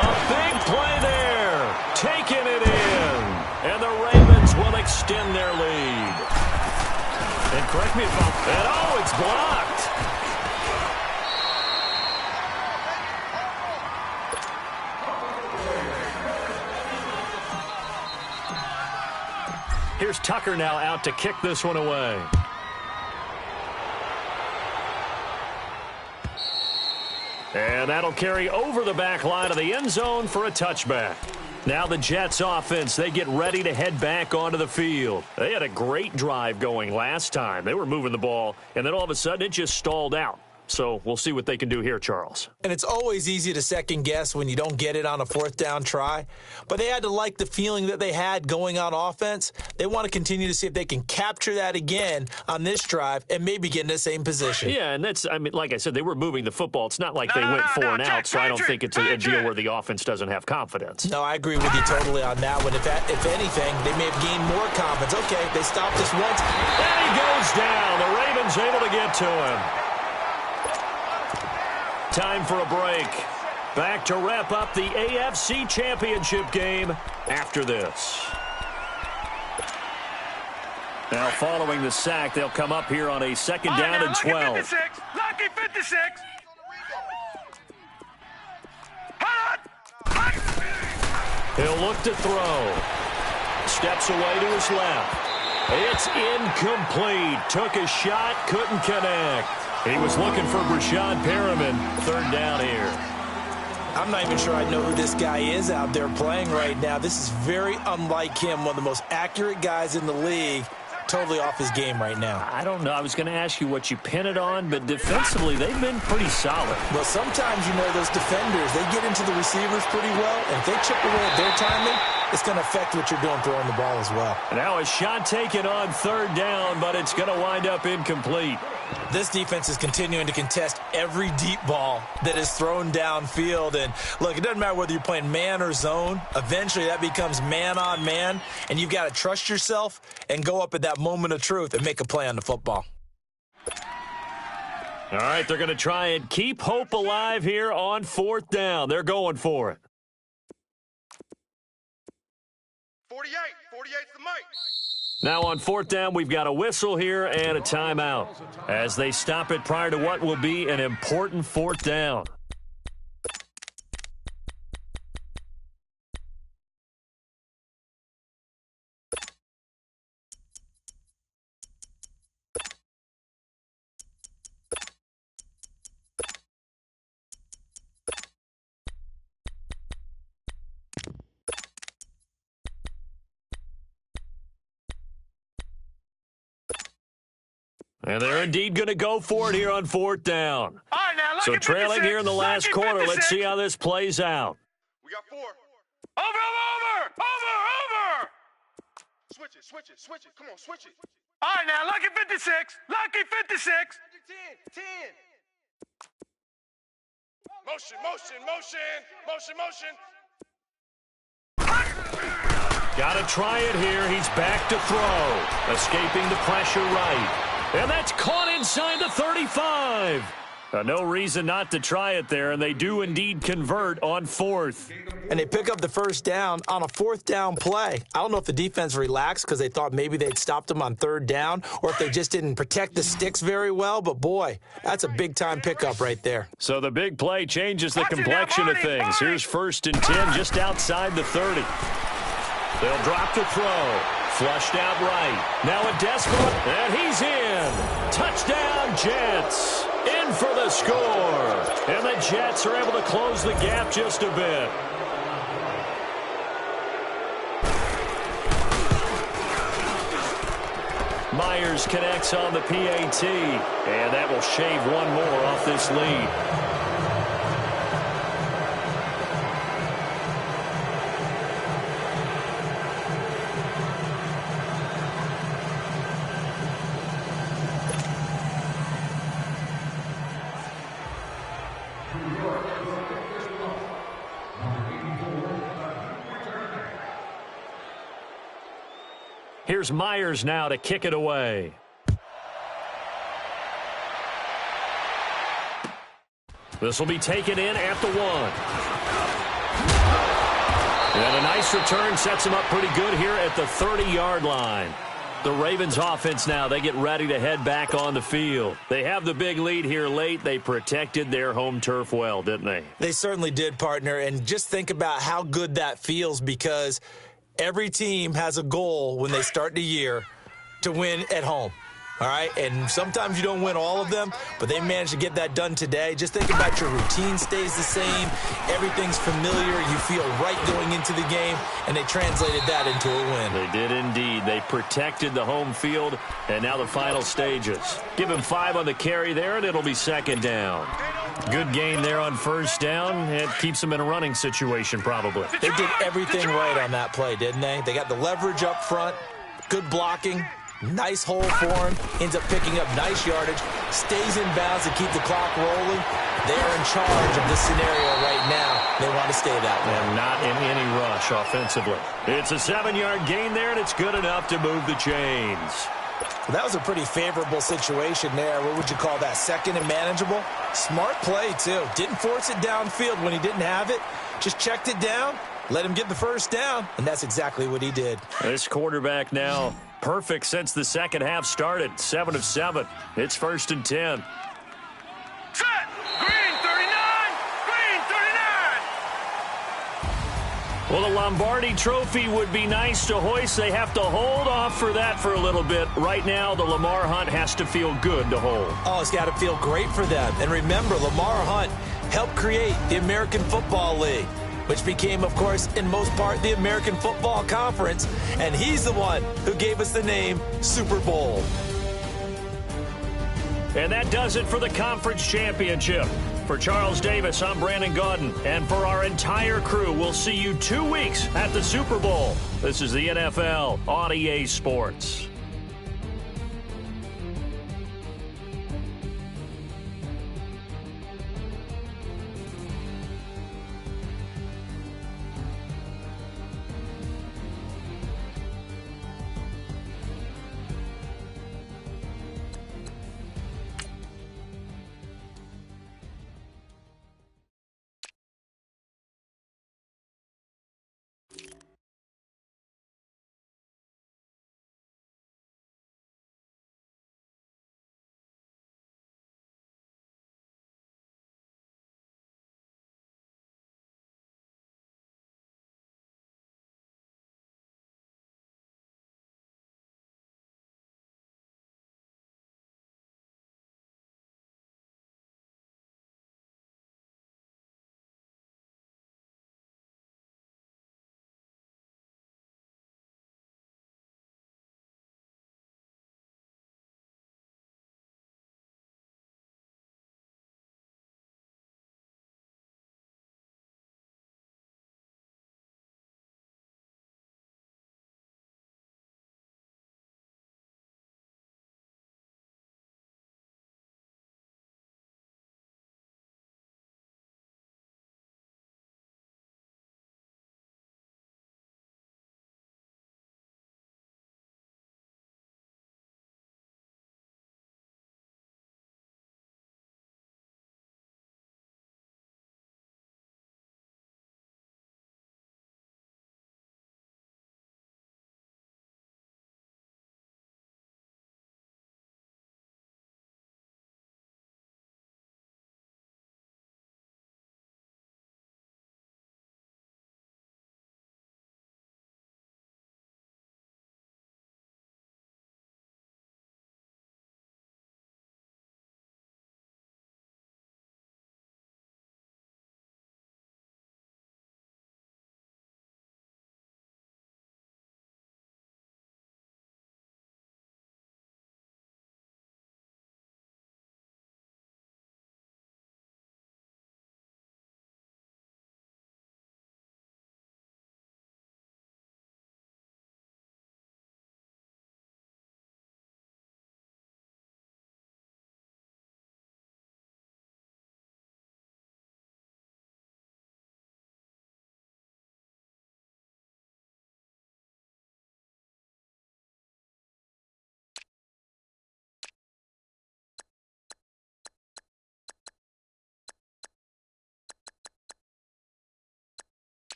A big play there. Taking it in. And the Ravens will extend their lead. And correct me if I'm... And oh, it's blocked. Here's Tucker now out to kick this one away. And that'll carry over the back line of the end zone for a touchback. Now the Jets offense, they get ready to head back onto the field. They had a great drive going last time. They were moving the ball, and then all of a sudden it just stalled out. So we'll see what they can do here, Charles. And it's always easy to second guess when you don't get it on a fourth down try. But they had to like the feeling that they had going on offense. They want to continue to see if they can capture that again on this drive and maybe get in the same position. Yeah, and that's, I mean, like I said, they were moving the football. It's not like they went 4 and out, so I don't think it's a deal where the offense doesn't have confidence. No, I agree with you totally on that one. If anything, they may have gained more confidence. Okay, they stopped us once. And he goes down. The Ravens able to get to him. Time for a break. Back to wrap up the AFC Championship game after this. Now, following the sack, they'll come up here on a second down and 12. Lucky 56. Lucky 56. He'll look to throw. Steps away to his left. It's incomplete. Took a shot, couldn't connect. He was looking for Brashad Perriman. Third down here. I'm not even sure I know who this guy is out there playing right now. This is very unlike him, one of the most accurate guys in the league. Totally off his game right now. I don't know. I was going to ask you what you pin it on, but defensively, they've been pretty solid. Well, sometimes, you know, those defenders, they get into the receivers pretty well, and if they chip away at their timing, it's going to affect what you're doing throwing the ball as well. Now a shot taken on third down, but it's going to wind up incomplete. This defense is continuing to contest every deep ball that is thrown downfield. And, look, it doesn't matter whether you're playing man or zone. Eventually, that becomes man-on-man, and you've got to trust yourself and go up at that moment of truth and make a play on the football. All right, they're going to try and keep hope alive here on fourth down. They're going for it. 48. 48's the mic. Now on fourth down, we've got a whistle here and a timeout as they stop it prior to what will be an important fourth down. And they're indeed going to go for it here on fourth down. All right, now, So trailing here in the last quarter, let's see how this plays out. We got 4. Over. Switch it. Come on, switch it. All right, now, lucky 56. Lucky 56. 10. Motion. Got to try it here. He's back to throw. Escaping the pressure right. And that's caught inside the 35. No reason not to try it there, and they do indeed convert on fourth. And they pick up the first down on a fourth down play. I don't know if the defense relaxed because they thought maybe they'd stopped them on third down or if they just didn't protect the sticks very well. But, boy, that's a big-time pickup right there. So the big play changes the complexion of things. Here's 1st and 10 just outside the 30. They'll drop to throw. Flushed out right. Now a desperate, and he's in. Touchdown, Jets. In for the score. And the Jets are able to close the gap just a bit. Myers connects on the PAT, and that will shave one more off this lead. Here's Myers now to kick it away. This will be taken in at the 1. And a nice return sets him up pretty good here at the 30-yard line. The Ravens offense now, they get ready to head back on the field. They have the big lead here late. They protected their home turf well, didn't they? They certainly did, partner. And just think about how good that feels because every team has a goal when they start the year to win at home. all right? And sometimes you don't win all of them, but they managed to get that done today. Just think about your routine stays the same. Everything's familiar. You feel right going into the game, and they translated that into a win. They did indeed. They protected the home field, and now the final stages. Give him 5 on the carry there, and it'll be second down. Good gain there on first down. It keeps them in a running situation probably. They did everything right on that play, didn't they? They got the leverage up front, good blocking, nice hole for him, ends up picking up nice yardage, stays in bounds to keep the clock rolling. They're in charge of this scenario right now. They want to stay that way. And not in any rush offensively. It's a 7-yard gain there, and it's good enough to move the chains. Well, that was a pretty favorable situation there. What would you call that? Second and manageable? Smart play, too. Didn't force it downfield when he didn't have it. Just checked it down, let him get the first down, and that's exactly what he did. This quarterback now perfect since the second half started. 7 of 7. It's 1st and 10. Set. Green 39. Green 39. Well, the Lombardi Trophy would be nice to hoist. They have to hold off for that for a little bit. Right now, the Lamar Hunt has to feel good to hold. Oh, it's got to feel great for them. And remember, Lamar Hunt helped create the American Football League, which became, of course, in most part, the American Football Conference. And he's the one who gave us the name Super Bowl. And that does it for the conference championship. For Charles Davis, I'm Brandon Gaudin. And for our entire crew, we'll see you 2 weeks at the Super Bowl. This is the NFL on EA Sports.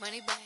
Money back.